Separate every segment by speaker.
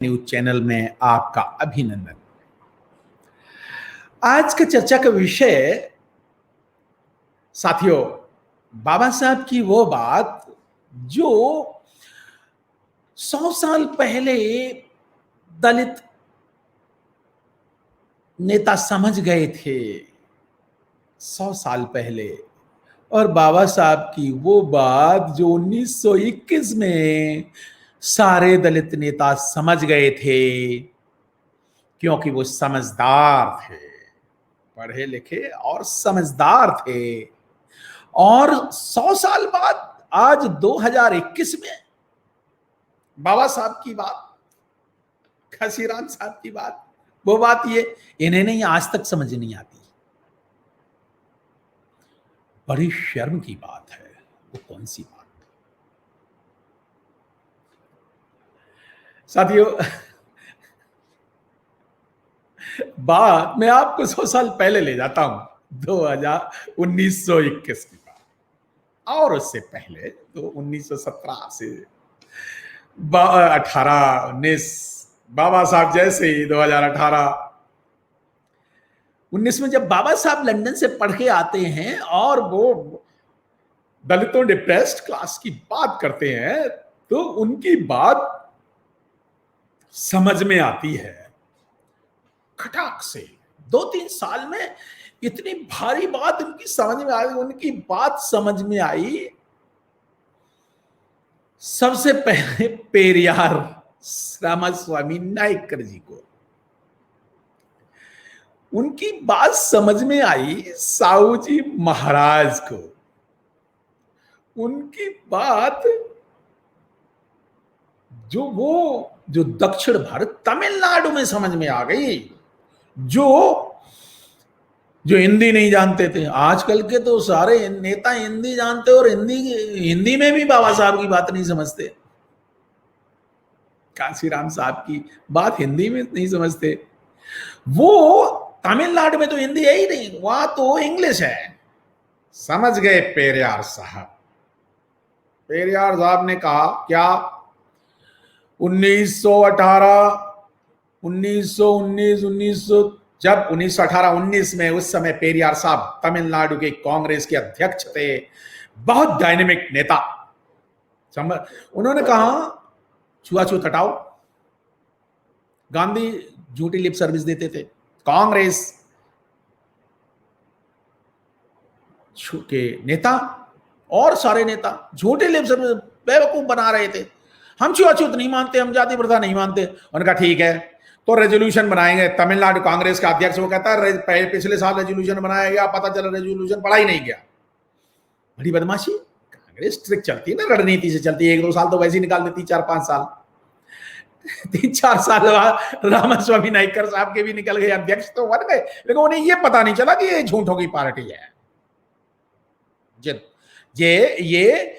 Speaker 1: News channel में आपका अभिनंदन। आज का चर्चा का विषय साथियों, बाबा साहब की वो बात जो 100 साल पहले दलित नेता समझ गए थे, 100 साल पहले, और बाबा साहब की वो बात जो 1921 में सारे दलित नेता समझ गए थे, क्योंकि वो समझदार थे, पढ़े लिखे और समझदार थे। और 100 साल बाद आज 2021 में बाबा साहब की बात, खसीराम साहब की बात, वो बात ये इन्हें नहीं आज तक समझ नहीं आती। बड़ी शर्म की बात है। वो कौन सी बात साथियों? बात मैं आपको 100 साल पहले ले जाता हूं, 1921 की बात, और उससे पहले तो 1917 से 18, 19 बाबा साहब जैसे ही 2018, 19 में जब बाबा साहब लंदन से पढ़ के आते हैं और वो दलितों डिप्रेस्ड क्लास की बात करते हैं, तो उनकी बात समझ में आती है खटाक से। 2-3 साल में इतनी भारी बात उनकी समझ में आई। उनकी बात समझ में आई सबसे पहले पेरियार रामास्वामी नायकर जी को। उनकी बात समझ में आई साहू जी महाराज को। उनकी बात जो दक्षिण भारत, तमिलनाडु में समझ में आ गई, जो हिंदी नहीं जानते थे। आजकल के तो सारे नेता हिंदी जानते और हिंदी में भी बाबा साहब की बात नहीं समझते। कांशीराम साहब की बात हिंदी में नहीं समझते। वो तमिलनाडु में तो हिंदी है ही नहीं, वहां तो इंग्लिश है। समझ गए पेरियार साहब। पेरियार साहब ने कहा क्या? 1918, 1919, जब 1918-19 में, उस समय पेरियार साहब तमिलनाडु के कांग्रेस के अध्यक्ष थे, बहुत डायनेमिक नेता। उन्होंने कहा छुआछूत हटाओ। गांधी झूठी लिप सर्विस देते थे। कांग्रेस के नेता और सारे नेता झूठे लिप सर्विस बेवकूफ बना रहे थे। हम छुआछूत नहीं मानते, हम जाति प्रथा नहीं मानते। उन्होंने कहा ठीक है, तो रेजोल्यूशन बनाएंगे। तमिलनाडु कांग्रेस का अध्यक्ष वो कहता है पिछले साल रेजोल्यूशन बनाया गया, पता चला रेजोल्यूशन पढ़ा ही नहीं गया। बड़ी बदमाशी। कांग्रेस ट्रिक चलती है ना, रणनीति से चलती है। 1-2 साल तो वैसे ही निकाल देती, 4-5 साल। 3-4 साल रामास्वामी नायकर साहब के भी निकल गए, अध्यक्ष तो बन गए, लेकिन उन्हें ये पता नहीं चला कि ये झूठों की पार्टी है। ये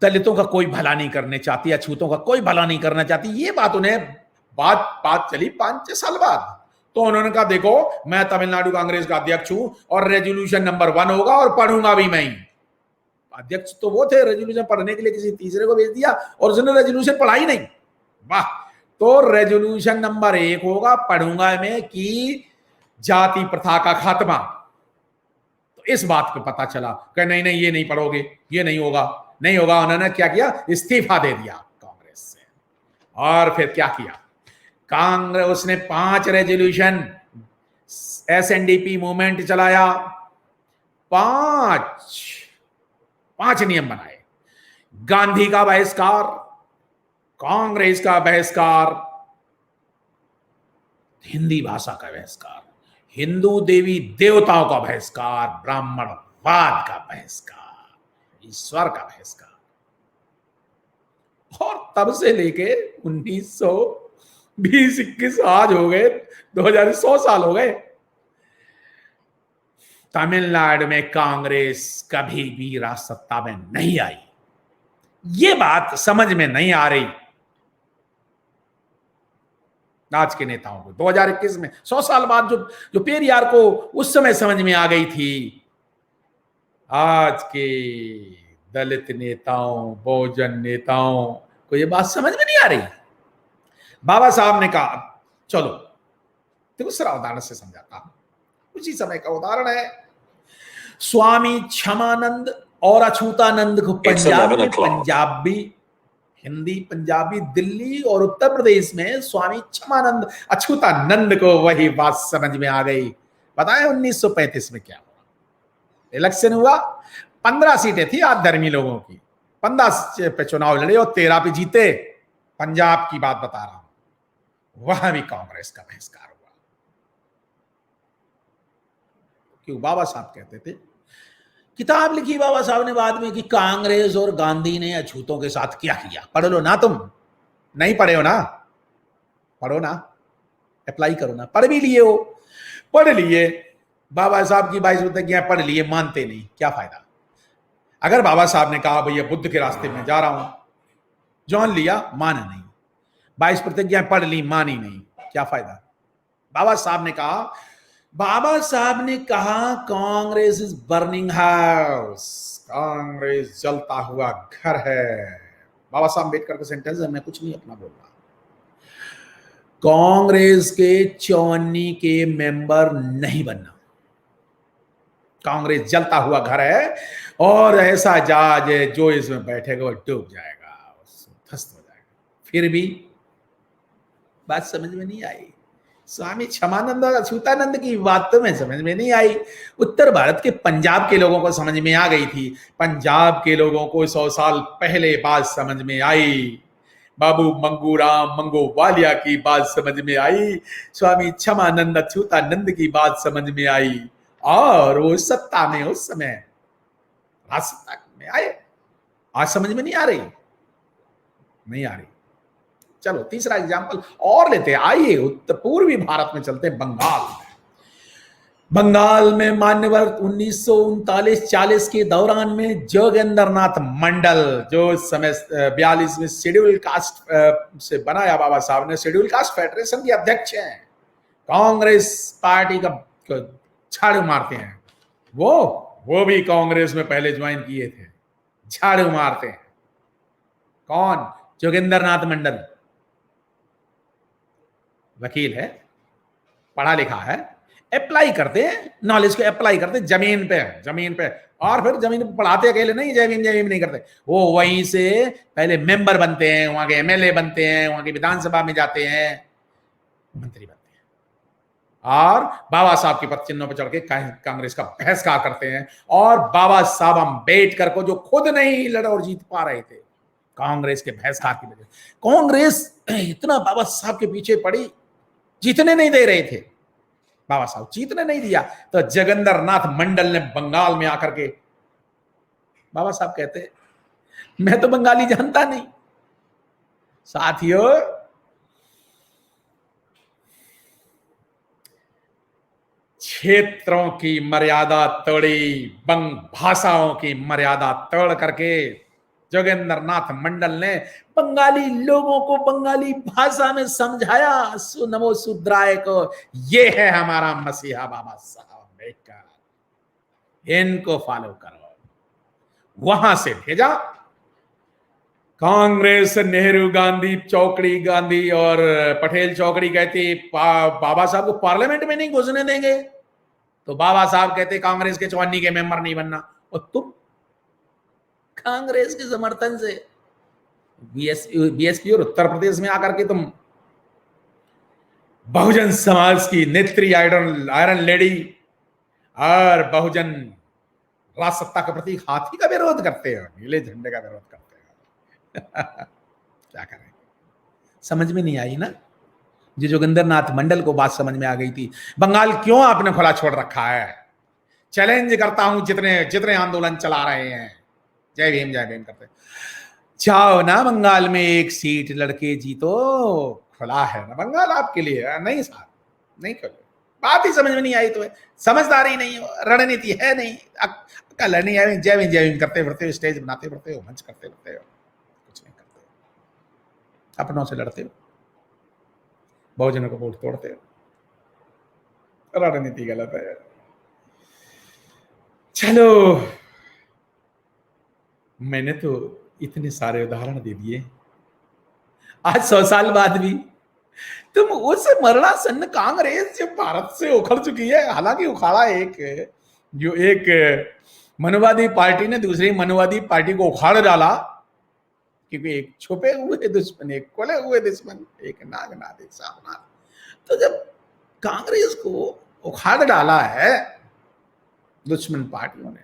Speaker 1: दलितों का कोई भला नहीं करने चाहती, अछूतों का कोई भला नहीं करना चाहती। ये बात उन्हें बात चली 5-6 साल बाद। तो उन्होंने कहा देखो, मैं तमिलनाडु कांग्रेस का अध्यक्ष हूं और रेजोल्यूशन नंबर 1 होगा और पढ़ूंगा भी मैं ही। अध्यक्ष तो वो थे, रेजोल्यूशन पढ़ने के लिए किसी तीसरे को भेज दिया और उसने रेजोल्यूशन पढ़ा ही नहीं। वाह! तो रेजोल्यूशन नंबर 1 होगा, पढ़ूंगा मैं, कि जाति प्रथा का खात्मा। तो इस बात पे पता चला कि नहीं नहीं, ये नहीं पढ़ोगे, ये नहीं होगा, नहीं होगा। उन्होंने क्या किया? इस्तीफा दे दिया कांग्रेस से। और फिर क्या किया? कांग्रेस उसने 5 रेजोल्यूशन, एसएनडीपी मूवमेंट चलाया, 5 नियम बनाए। गांधी का बहिष्कार, कांग्रेस का बहिष्कार, हिंदी भाषा का बहिष्कार, हिंदू देवी देवताओं का बहिष्कार, ब्राह्मणवाद का बहिष्कार, ईश्वर का बहिष्कार। और तब से लेके 1920-21 आज हो गए, 2100 साल हो गए, तमिलनाडु में कांग्रेस कभी भी राजसत्ता में नहीं आई। ये बात समझ में नहीं आ रही आज के नेताओं को। 2021 में 100 साल बाद जो पेरियार को उस समय समझ में आ गई थी, आज के दलित नेताओं, बहुजन नेताओं को ये बात समझ में नहीं आ रही। बाबा साहब ने कहा, चलो दूसरा उदाहरण से समझाता हूं, उसी समय का उदाहरण है। स्वामी क्षमानंद और अछूतानंद को पंजाब में पंजाबी, हिंदी पंजाबी, दिल्ली और उत्तर प्रदेश में स्वामी क्षमानंद अछूतानंद को वही बात समझ में आ गई। बताएं 1935 में क्या हुआ? इलेक्शन हुआ, 15 सीटें थी आधर्मी लोगों की, 15 पे चुनाव लड़े और 13 पे जीते। पंजाब की बात बता रहा हूं, वहां भी कांग्रेस का बहिष्कार हुआ। क्यों? बाबा साहब कहते थे, किताब लिखी बाबा साहब ने बाद में कि कांग्रेस और गांधी ने अछूतों के साथ क्या किया। पढ़ लो ना, तुम नहीं पढ़े हो ना, पढ़ो ना, अप्लाई करो ना। पढ़ भी लिए हो, पढ़ लिए, बाबा साहब की 22 प्रतिज्ञा पढ़ लिए, मानते नहीं, क्या फायदा? अगर बाबा साहब ने कहा भैया बुद्ध के रास्ते में जा रहा हूं, जान लिया, माना नहीं, 22 प्रतिज्ञा पढ़ ली, मानी नहीं, क्या फायदा? बाबा साहब ने कहा, बाबा साहब ने कहा Congress is burning house, Congress जलता हुआ घर है। बाबा साहब अम्बेडकर का सेंटेंस है, मैं कुछ नहीं अपना बोल रहा। कांग्रेस के 54 के मेंबर नहीं बनना, कांग्रेस जलता हुआ घर है और ऐसा जहाज है जो इसमें बैठेगा वो डूब जाएगा, ध्वस्त हो जाएगा। फिर भी बात समझ में नहीं आई। स्वामी क्षमानंद और अछूतानंद की बात तो मैं समझ में नहीं आई, उत्तर भारत के पंजाब के लोगों को समझ में आ गई थी। पंजाब के लोगों को 100 साल पहले बात समझ में आई, बाबू मंगूराम मंगोवालिया की बात समझ में आई, स्वामी क्षमानंद अछूतानंद की बात समझ में आई, और वो सत्ता में उस समय राजसत्ता में आए। आज समझ में नहीं आ रही, नहीं आ रही। चलो तीसरा एग्जाम्पल और लेते हैं, आइए उत्तर पूर्वी भारत में चलते हैं, बंगाल में। बंगाल में मान्यवर 1939-40 के दौरान में जोगेंद्रनाथ मंडल, जो समय 42 में शेड्यूल कास्ट से बनाया बाबा साहब ने, शेड्यूल कास्ट फेडरेशन के अध्यक्ष हैं, कांग्रेस पार्टी का झाड़ू मारते हैं। वो भी कांग्रेस में पहले ज्वाइन किए थे, झाड़ू मारते हैं। कौन? जोगेंद्रनाथ मंडल, वकील है, पढ़ा लिखा है, अप्लाई करते हैं, नॉलेज को अप्लाई करते हैं जमीन पे, और फिर जमीन पे पढ़ाते अकेले नहीं, जय भीम नहीं करते, वो वहीं से पहले मेंबर बनते हैं, वहां के एमएलए बनते हैं, वहां की विधानसभा में जाते हैं, मंत्री बनते हैं, और बाबा साहब के पद चिन्हों पर चढ़ के कांग्रेस का बहिष्कार करते हैं। और बाबा साहब अम्बेडकर को, जो खुद नहीं लड़े और जीत पा रहे थे, कांग्रेस के बहिष्कार की वजह, कांग्रेस इतना बाबा साहब के पीछे पड़ी, जीतने नहीं दे रहे थे, बाबा साहब जीतने नहीं दिया, तो जोगेंद्रनाथ मंडल ने बंगाल में आकर के, बाबा साहब कहते मैं तो बंगाली जानता नहीं। साथियों, क्षेत्रों की मर्यादा तोड़ी, बंग भाषाओं की मर्यादा तोड़ करके जोगेंद्रनाथ मंडल ने बंगाली लोगों को बंगाली भाषा में समझाया, सुनमो सुद्राय को, ये है हमारा मसीहा बाबा साहब अम्बेडकर, इनको फॉलो करो। वहां से भेजा कांग्रेस, नेहरू गांधी चौकड़ी, गांधी और पटेल चौकड़ी कहती बाबा साहब को पार्लियामेंट में नहीं घुसने देंगे, तो बाबा साहब कहते कांग्रेस के 54 के मेंबर नहीं बनना। और तुम कांग्रेस के समर्थन से बीएसपी और उत्तर प्रदेश में आकर के तुम बहुजन समाज की नेत्री, आयरन लेडी और बहुजन राजसत्ता के प्रति हाथी का विरोध करते हो, नीले झंडे का विरोध करते हो। क्या करें, समझ में नहीं आई ना। जो जोगेंद्रनाथ मंडल को बात समझ में आ गई थी, बंगाल क्यों आपने खुला छोड़ रखा है, चैलेंज करता हूं जितने आंदोलन चला रहे हैं, जय भीम करते, जाओ ना बंगाल में एक सीट लड़के जीतो, खुला है ना बंगाल आपके लिए। नहीं साहब, नहीं खोलो, बात ही समझ में नहीं आई, तो समझदारी नहीं हो, रणनीति है नहीं, अक्ल नहीं है, जय भीम करते फिरते हो, स्टेज बनाते फिरते हो, मंच करते फिरते हो, कुछ नहीं करते हो, अपनों से लड़ते हो, बहुजनों को वोट तोड़ते हो, रणनीति गलत है। चलो, मैंने तो इतने सारे उदाहरण दे दिए, आज 100 साल बाद भी तुम उस मरणासन्न कांग्रेस जो भारत से उखड़ चुकी है, हालांकि उखाड़ा जो एक मनुवादी पार्टी ने दूसरी मनुवादी पार्टी को उखाड़ डाला, क्योंकि एक छुपे हुए दुश्मन, एक खुले हुए दुश्मन, एक नागनाथ एक सामनाथ। तो जब कांग्रेस को उखाड़ डाला है दुश्मन पार्टियों ने,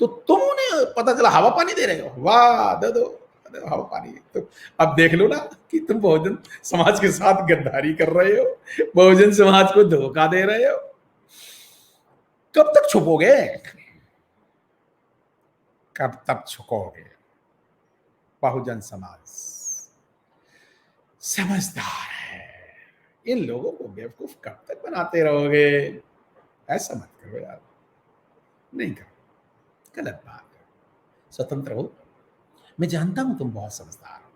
Speaker 1: तो तुम उन्हें पता चला हवा पानी दे रहे हो, वाह दे दो हवा पानी। तो अब देख लो ना कि तुम बहुजन समाज के साथ गद्दारी कर रहे हो, बहुजन समाज को धोखा दे रहे हो। कब तक छुपोगे, कब तक छुपोगे? बहुजन समाज समझदार है, इन लोगों को बेवकूफ कब तक बनाते रहोगे? ऐसा मत करो यार, नहीं करो, गलत बात है। स्वतंत्र हो, मैं जानता हूं तुम बहुत समझदार हो,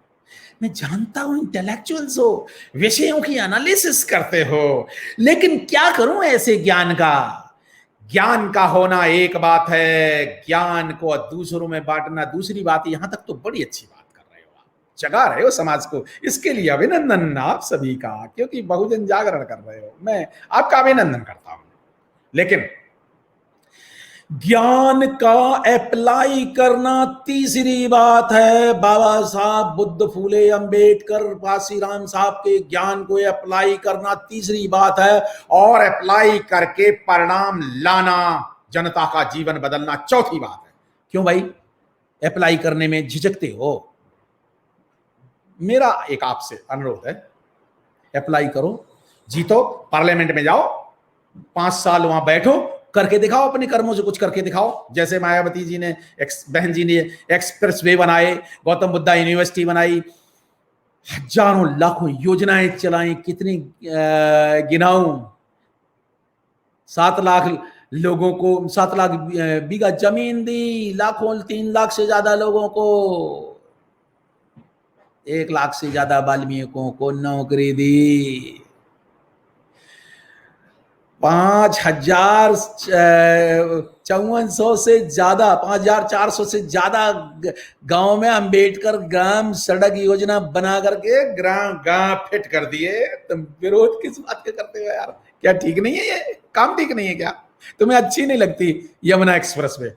Speaker 1: मैं जानता हूं इंटेलेक्चुअल्स हो, विषयों की एनालिसिस करते हो, लेकिन क्या करूं ऐसे ज्ञान का? ज्ञान का होना एक बात है, ज्ञान को दूसरों में बांटना दूसरी बात है। यहां तक तो बड़ी अच्छी बात कर रहे हो आप, जगा रहे हो समाज को, इसके लिए अभिनंदन आप सभी का, क्योंकि बहुजन जागरण कर रहे हो, मैं आपका अभिनंदन करता हूं। लेकिन ज्ञान का अप्लाई करना तीसरी बात है। बाबा साहब बुद्ध, फूले, अंबेडकर, काशीराम साहब के ज्ञान को अप्लाई करना तीसरी बात है, और अप्लाई करके परिणाम लाना, जनता का जीवन बदलना चौथी बात है। क्यों भाई अप्लाई करने में झिझकते हो? मेरा एक आपसे अनुरोध है, अप्लाई करो, जीतो, पार्लियामेंट में जाओ, 5 साल वहां बैठो, करके दिखाओ, अपने कर्मों से कुछ करके दिखाओ। जैसे मायावती जी ने, बहन जी ने एक्सप्रेस वे बनाए, गौतम बुद्धा यूनिवर्सिटी बनाई, हजारों लाखों योजनाएं चलाई, कितनी गिनाऊं, 7 लाख लोगों को 7 लाख बीघा जमीन दी, लाखों 3 लाख से ज्यादा लोगों को, 1 लाख से ज्यादा वाल्मीकियों को नौकरी दी, 5,400 से ज्यादा, 5,400 से ज्यादा गांव में अंबेडकर ग्राम सड़क योजना बना करके गांव फिट कर दिए। तुम विरोध किस बात के करते हो यार? क्या ठीक नहीं है ये काम? ठीक नहीं है क्या? तुम्हें अच्छी नहीं लगती यमुना एक्सप्रेस वे?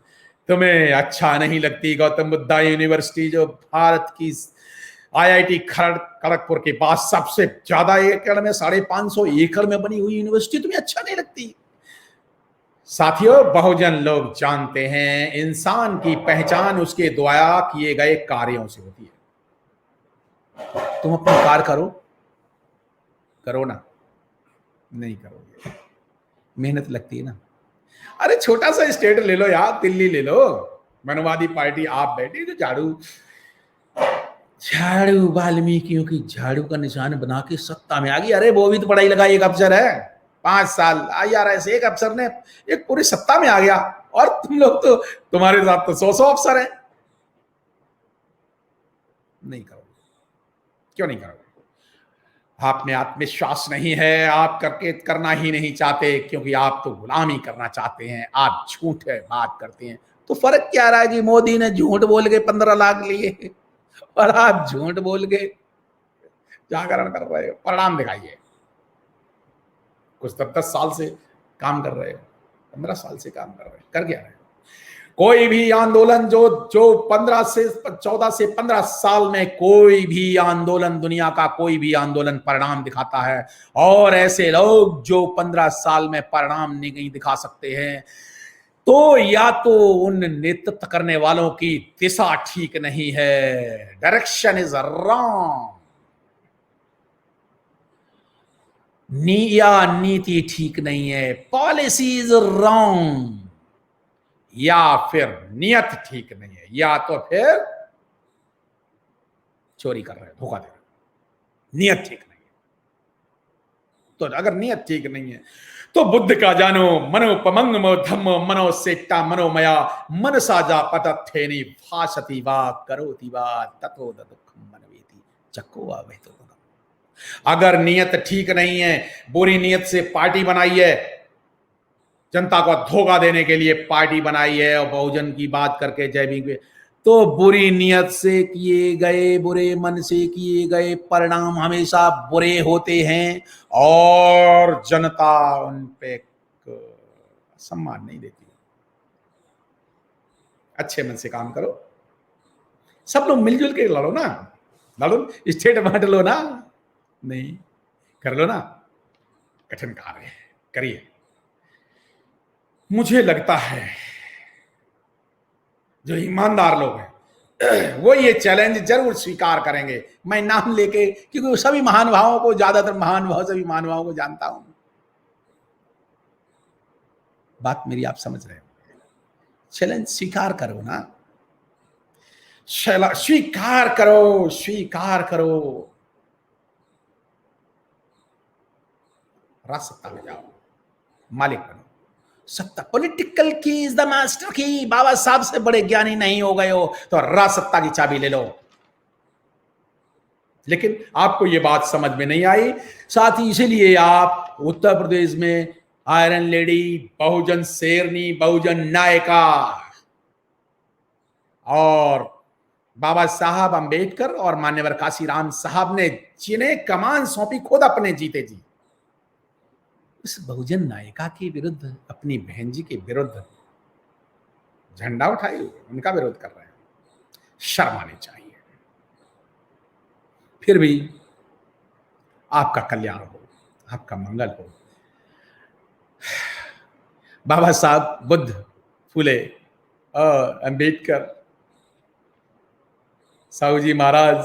Speaker 1: तुम्हें अच्छा नहीं लगती गौतम बुद्धा यूनिवर्सिटी, जो भारत की IIT खड़गपुर के बाद सबसे ज्यादा एकड़ में, 550 एकड़ में बनी हुई यूनिवर्सिटी, तुम्हें अच्छा नहीं लगती? साथियों, बहुजन लोग जानते हैं इंसान की पहचान उसके द्वारा किए गए कार्यों से होती है। तुम अपना कार्य करो ना, नहीं करोगे, मेहनत लगती है ना। अरे छोटा सा स्टेट ले लो यार, दिल्ली ले लो, मनुवादी पार्टी आप बैठी, तो झाड़ू वाल्मीकियों की झाड़ू का निशान बना के सत्ता में आ गई। अरे वो भी तो पढ़ाई लगाई, एक अफसर है, 5 साल IRS, एक अफसर ने एक पूरी सत्ता में आ गया, और तुम लोग तो, तुम्हारे साथ तो 100 अफसर हैं। नहीं करोगे, क्यों नहीं करोगे? आप में आत्मविश्वास नहीं है, आप करना ही नहीं चाहते, क्योंकि आप तो गुलामी करना चाहते हैं, आप झूठ है बात करते हैं। तो फर्क क्या रहा है कि मोदी ने झूठ बोल के 15 लाख लिए, और आप झूठ बोल के जागरण कर रहे हो? परिणाम दिखाइए। कुछ 10 साल से काम कर रहे हो, 15 साल से काम कर रहे हो, कर क्या रहे हो? कोई भी आंदोलन जो 14 से 15 साल में कोई भी आंदोलन, दुनिया का कोई भी आंदोलन परिणाम दिखाता है, और ऐसे लोग जो 15 साल में परिणाम नहीं दिखा सकते हैं, तो या तो उन नेतृत्व करने वालों की दिशा ठीक नहीं है, डायरेक्शन इज रॉन्ग, या नीति ठीक नहीं है, पॉलिसी इज रॉन्ग, या फिर नियत ठीक नहीं है, या तो फिर चोरी कर रहे हैं, धोखा दे रहे हैं, नियत ठीक नहीं है। तो अगर नियत ठीक नहीं है, तो बुद्ध का जानो मनोपमंग धम्म मनो सेट्टा मनोमया मनसा जा पतथेनि भाषति वा करोति वा ततो दुखम मनवेति चक्को वा वैतो। अगर नियत ठीक नहीं है, बुरी नियत से पार्टी बनाई है, जनता को धोखा देने के लिए पार्टी बनाई है, और बहुजन की बात करके जय भीम, तो बुरी नियत से किए गए, बुरे मन से किए गए परिणाम हमेशा बुरे होते हैं और जनता उन पे सम्मान नहीं देती। अच्छे मन से काम करो, सब लोग मिलजुल के लड़ो ना, लड़ो, स्टेट बांट लो ना, नहीं कर लो ना, कठिन कार्य है, करिए। मुझे लगता है जो ईमानदार लोग हैं वो ये चैलेंज जरूर स्वीकार करेंगे। मैं नाम लेके, क्योंकि सभी महानुभावों को, ज्यादातर महानुभाव सभी महानुभावों को जानता हूं, बात मेरी आप समझ रहे हो। चैलेंज स्वीकार करो ना, स्वीकार करो, स्वीकार करो, राज सत्ता में जाओ, मालिक बनो। सत्ता, पॉलिटिकल की इज द मास्टर की। बाबा साहब से बड़े ज्ञानी नहीं हो गए हो तो राज सत्ता की चाबी ले लो। लेकिन आपको यह बात समझ में नहीं आई, साथ ही इसीलिए आप उत्तर प्रदेश में आयरन लेडी, बहुजन शेरनी, बहुजन नायिका और बाबा साहब अंबेडकर और मान्यवर काशीराम साहब ने जिन्हें कमान सौंपी, खुद अपने जीते जी उस बहुजन नायिका के विरुद्ध, अपनी बहन जी के विरुद्ध झंडा उठाए हुए उनका विरोध कर रहे हैं। शर्म आनी चाहिए। फिर भी आपका कल्याण हो, आपका मंगल हो। बाबा साहब, बुद्ध, फूले और अंबेडकर, साहू जी महाराज,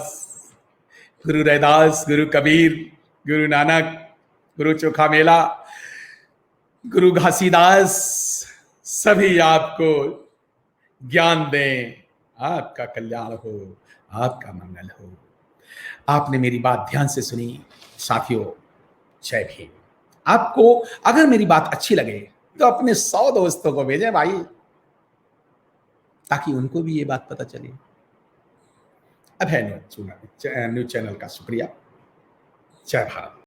Speaker 1: गुरु रैदास, गुरु कबीर, गुरु नानक, गुरु चोखा मेला, गुरु घासीदास, सभी आपको ज्ञान दें, आपका कल्याण हो, आपका मंगल हो। आपने मेरी बात ध्यान से सुनी साथियों, जय भीम। आपको अगर मेरी बात अच्छी लगे तो अपने 100 दोस्तों को भेजें भाई, ताकि उनको भी ये बात पता चले। अभय न्यूज चैनल का शुक्रिया। जय भारत।